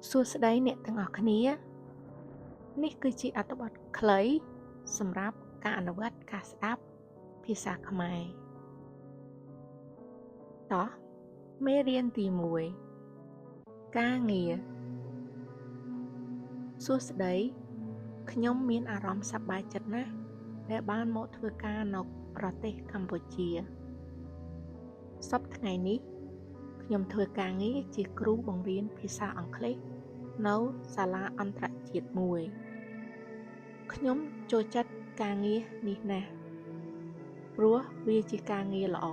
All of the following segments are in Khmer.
សួស្តីអ្នកទាំងអស់គ្នានេះគឺជាអត្ថបទខ្លីសម្រាប់ការអនុវត្តការស្ដាប់ភាសាខ្មែរតោះមេរៀនទី1ការងារសួស្តីខ្ញុំមានអារម្មណ៍សប្បាយចិត្តណាស់ដែលបានមកធ្វើការនៅប្រទេសកម្ពុជាសប្តាហ៍ថ្ងៃនេះខ្ញុំធ្វើការងារជាគ្រូបង្រៀនភាសាអង់គ្លេសនៅសាលាអន្តរជាតិមួយខ្ញុំចូលចិត្តការងារនេះណាស់ព្រោះវាជាការងារល្អ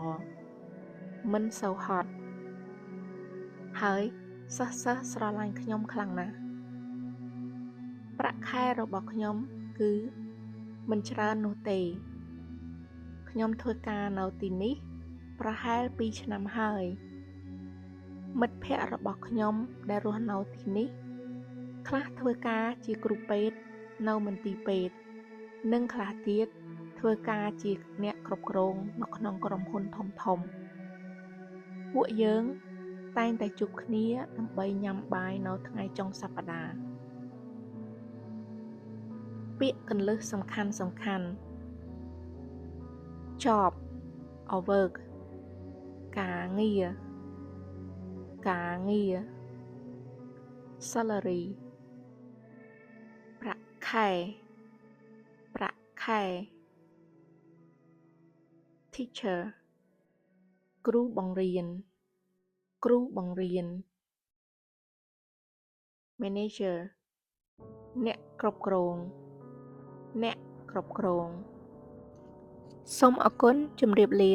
មិនសូវហត់ហើយសិស្សស្រឡាញ់ខ្ញុំខ្លាំងណាស់ប្រាក់ខែរបស់ខ្ញុំគឺមិនច្រើននោះទេខ្ញុំធ្វើការនៅទីនេះប្រហែល2ឆ្នាំហើយមិត្តភ័ក្តិរបស់ខ្ញុំដែលរស់នៅទីនេះខ្លះធ្វើការជាគ្រូពេទ្យនៅមន្ទីរពេទ្យនិងខ្លះទៀតធ្វើការជាអ្នកគ្រប់គ្រងនៅក្នុងក្រុមហ៊ុនធំៗពួកយើងតែងតែជួបគ្នាដើម្បីញ៉ាំបាយនៅថ្ងៃចុងសប្តាហ៍ពាក្យគន្លឹះសំខាន់ job or work ការងារ salary ប្រាក់ខែ teacher គ្រូបង្រៀន manager អ្នកគ្រប់គ្រងសូមអរគុណជម្រាបលា